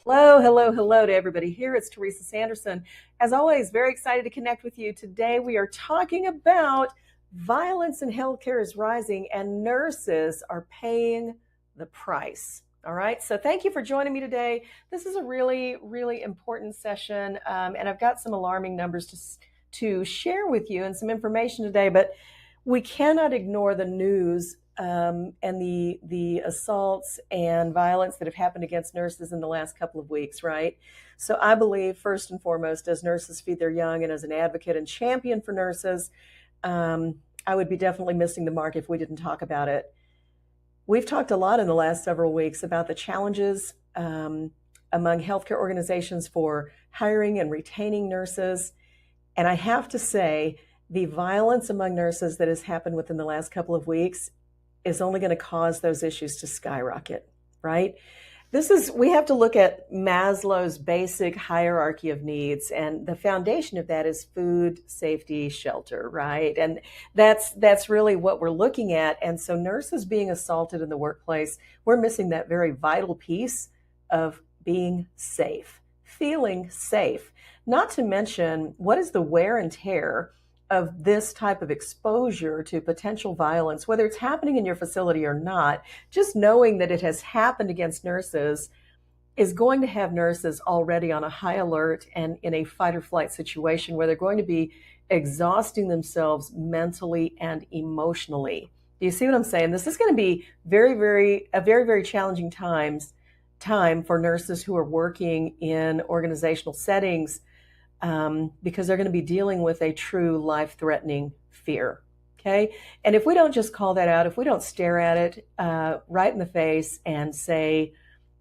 Hello, hello, hello to everybody here. It's Teresa Sanderson. As always, very excited to connect with you. Today we are talking about violence in healthcare is rising and nurses are paying the price. All right, so thank you for joining me today. This is a really, really important session, and I've got some alarming numbers to share with you and some information today, but we cannot ignore the news and the assaults and violence that have happened against nurses in the last couple of weeks, right? So I believe, first and foremost, as nurses feed their young and as an advocate and champion for nurses, I would be definitely missing the mark if we didn't talk about it. We've talked a lot in the last several weeks about the challenges among healthcare organizations for hiring and retaining nurses. And I have to say, the violence among nurses that has happened within the last couple of weeks is only going to cause those issues to skyrocket, right? We have to look at Maslow's basic hierarchy of needs, and the foundation of that is food, safety, shelter, right? And that's really what we're looking at. And so nurses being assaulted in the workplace, we're missing that very vital piece of being safe, feeling safe. Not to mention, what is the wear and tear of this type of exposure to potential violence, whether it's happening in your facility or not? Just knowing that it has happened against nurses is going to have nurses already on a high alert and in a fight or flight situation where they're going to be exhausting themselves mentally and emotionally. Do you see what I'm saying? This is going to be a very challenging time for nurses who are working in organizational settings, because they're going to be dealing with a true life-threatening fear. Okay, and if we don't just call that out, if we don't stare at it right in the face and say,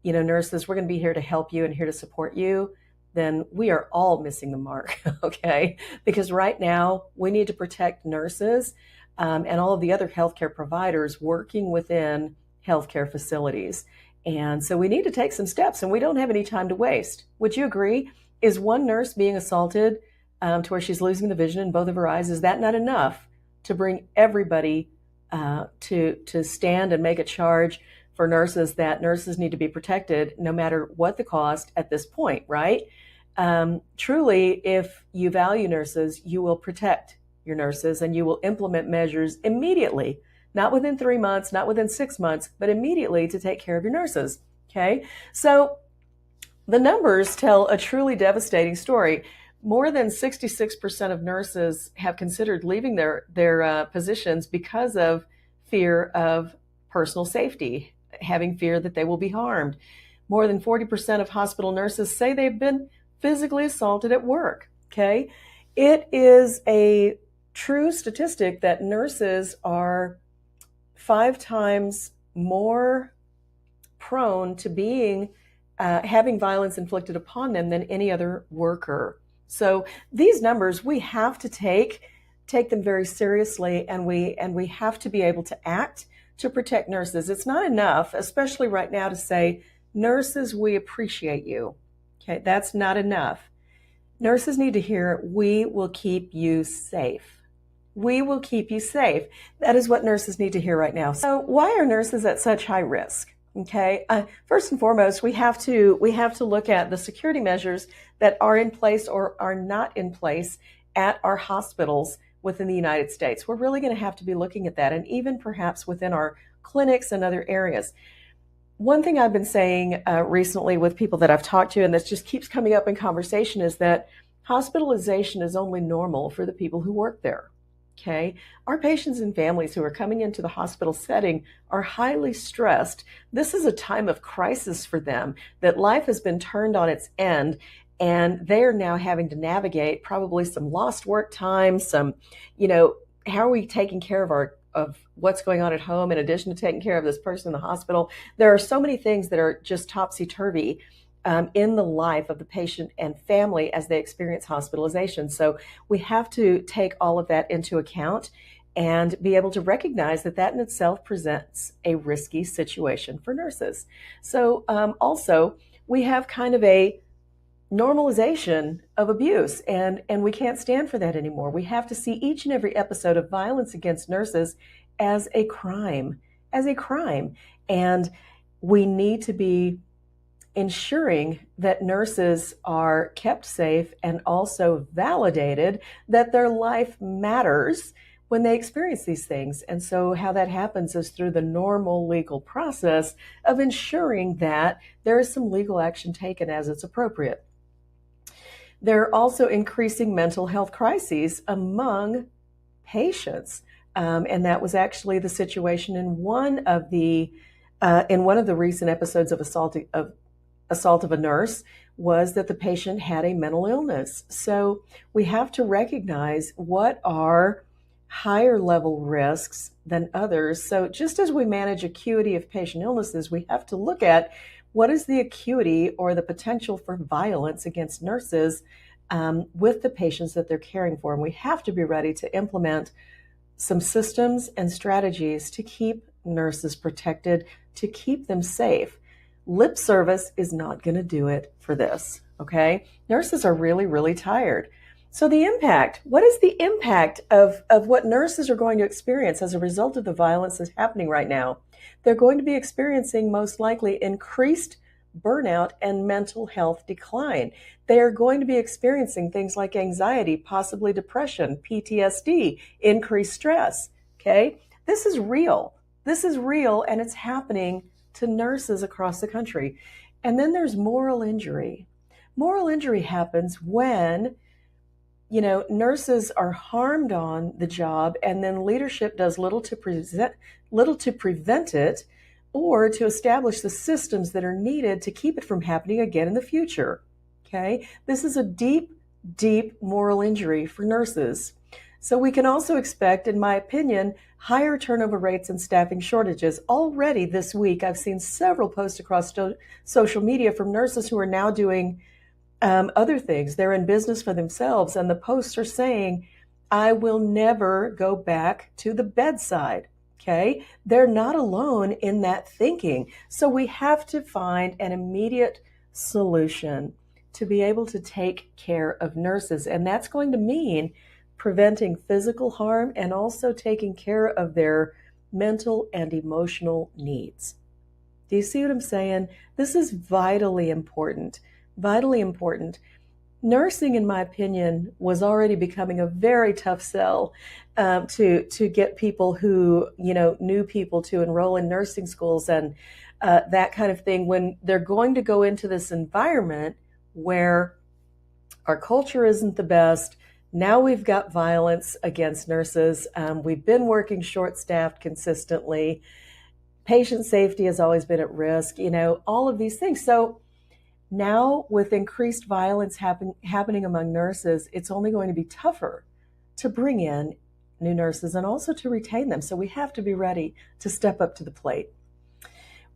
nurses, we're going to be here to help you and here to support you, then we are all missing the mark. Okay, because right now we need to protect nurses and all of the other healthcare providers working within healthcare facilities. And so we need to take some steps, and we don't have any time to waste. Would you agree? Is one nurse being assaulted to where she's losing the vision in both of her eyes? Is that not enough to bring everybody to stand and make a charge for nurses that nurses need to be protected no matter what the cost at this point, right? Truly, if you value nurses, you will protect your nurses and you will implement measures immediately, not within 3 months, not within 6 months, but immediately to take care of your nurses, okay? So the numbers tell a truly devastating story. More than 66% of nurses have considered leaving their positions because of fear of personal safety, having fear that they will be harmed. More than 40% of hospital nurses say they've been physically assaulted at work. Okay, it is a true statistic that nurses are 5 times more prone to being having violence inflicted upon them than any other worker. So these numbers, we have to take them very seriously, and we have to be able to act to protect nurses. It's not enough, especially right now, to say, nurses, we appreciate you. Okay, that's not enough. Nurses need to hear, we will keep you safe. We will keep you safe. That is what nurses need to hear right now. So why are nurses at such high risk? Okay, first and foremost, we have to look at the security measures that are in place or are not in place at our hospitals within the United States. We're really going to have to be looking at that, and even perhaps within our clinics and other areas. One thing I've been saying recently with people that I've talked to, and this just keeps coming up in conversation, is that hospitalization is only normal for the people who work there. Okay, our patients and families who are coming into the hospital setting are highly stressed. This is a time of crisis for them, that life has been turned on its end, and they are now having to navigate probably some lost work time, some, how are we taking care of what's going on at home in addition to taking care of this person in the hospital? There are so many things that are just topsy-turvy in the life of the patient and family as they experience hospitalization. So we have to take all of that into account and be able to recognize that in itself presents a risky situation for nurses. So also, we have kind of a normalization of abuse, and we can't stand for that anymore. We have to see each and every episode of violence against nurses as a crime, and we need to be ensuring that nurses are kept safe and also validated that their life matters when they experience these things. And so, how that happens is through the normal legal process of ensuring that there is some legal action taken as it's appropriate. There are also increasing mental health crises among patients. And that was actually the situation in one of the recent episodes of assault of a nurse, was that the patient had a mental illness. So we have to recognize what are higher level risks than others. So just as we manage acuity of patient illnesses, we have to look at what is the acuity or the potential for violence against nurses with the patients that they're caring for. And we have to be ready to implement some systems and strategies to keep nurses protected, to keep them safe. Lip service is not going to do it for this, okay? Nurses are really, really tired. So the impact, what is the impact of what nurses are going to experience as a result of the violence that's happening right now? They're going to be experiencing most likely increased burnout and mental health decline. They are going to be experiencing things like anxiety, possibly depression, PTSD, increased stress, okay? This is real. This is real, and it's happening to nurses across the country. And then there's moral injury. Moral injury happens when nurses are harmed on the job, and then leadership does little to prevent it, or to establish the systems that are needed to keep it from happening again in the future. Okay, this is a deep, deep moral injury for nurses. So we can also expect, in my opinion, higher turnover rates and staffing shortages. Already this week, I've seen several posts across social media from nurses who are now doing other things. They're in business for themselves, and the posts are saying, I will never go back to the bedside. Okay, they're not alone in that thinking. So we have to find an immediate solution to be able to take care of nurses, and that's going to mean preventing physical harm and also taking care of their mental and emotional needs. Do you see what I'm saying? This is vitally important. Vitally important. Nursing, in my opinion, was already becoming a very tough sell to get people who, new people to enroll in nursing schools and that kind of thing, when they're going to go into this environment where our culture isn't the best. Now we've got violence against nurses. We've been working short-staffed consistently. Patient safety has always been at risk, all of these things. So now, with increased violence happening among nurses, it's only going to be tougher to bring in new nurses and also to retain them. So we have to be ready to step up to the plate.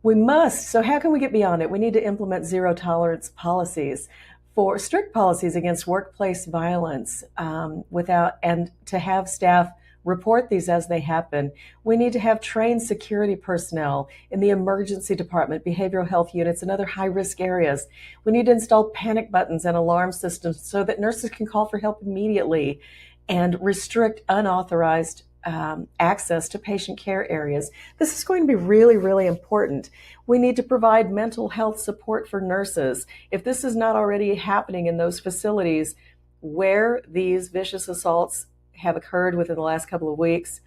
We must. So how can we get beyond it? We need to implement zero tolerance policies, for strict policies against workplace violence, and to have staff report these as they happen. We need to have trained security personnel in the emergency department, behavioral health units, and other high-risk areas. We need to install panic buttons and alarm systems so that nurses can call for help immediately, and restrict unauthorized access to patient care areas. This is going to be really, really important. We need to provide mental health support for nurses. If this is not already happening in those facilities where these vicious assaults have occurred within the last couple of weeks,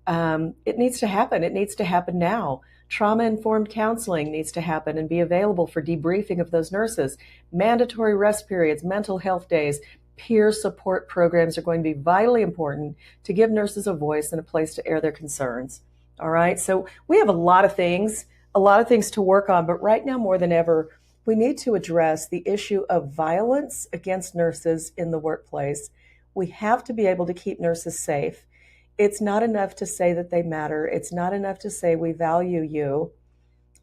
it needs to happen. It needs to happen now. Trauma-informed counseling needs to happen and be available for debriefing of those nurses. Mandatory rest periods, mental health days, peer support programs are going to be vitally important to give nurses a voice and a place to air their concerns. All right, so we have a lot of things to work on, but right now more than ever, we need to address the issue of violence against nurses in the workplace. We have to be able to keep nurses safe. It's not enough to say that they matter. It's not enough to say we value you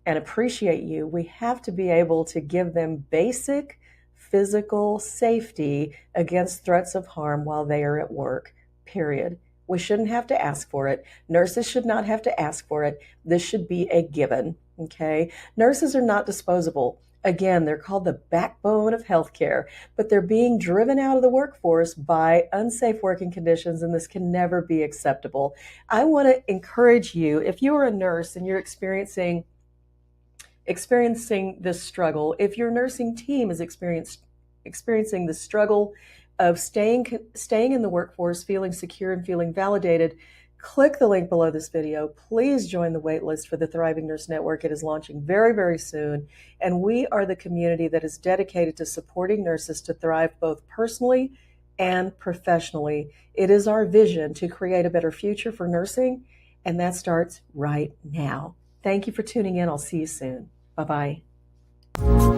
and appreciate you. We have to be able to give them basic physical safety against threats of harm while they are at work, period. We shouldn't have to ask for it. Nurses should not have to ask for it. This should be a given, okay? Nurses are not disposable. Again, they're called the backbone of healthcare, but they're being driven out of the workforce by unsafe working conditions, and this can never be acceptable. I want to encourage you, if you are a nurse and you're experiencing experiencing this struggle, if your nursing team is experiencing the struggle of staying in the workforce, feeling secure and feeling validated, click the link below this video. Please join the waitlist for the Thriving Nurse Network. It is launching very, very soon, and we are the community that is dedicated to supporting nurses to thrive both personally and professionally. It is our vision to create a better future for nursing, and that starts right now. Thank you for tuning in. I'll see you soon. Bye-bye.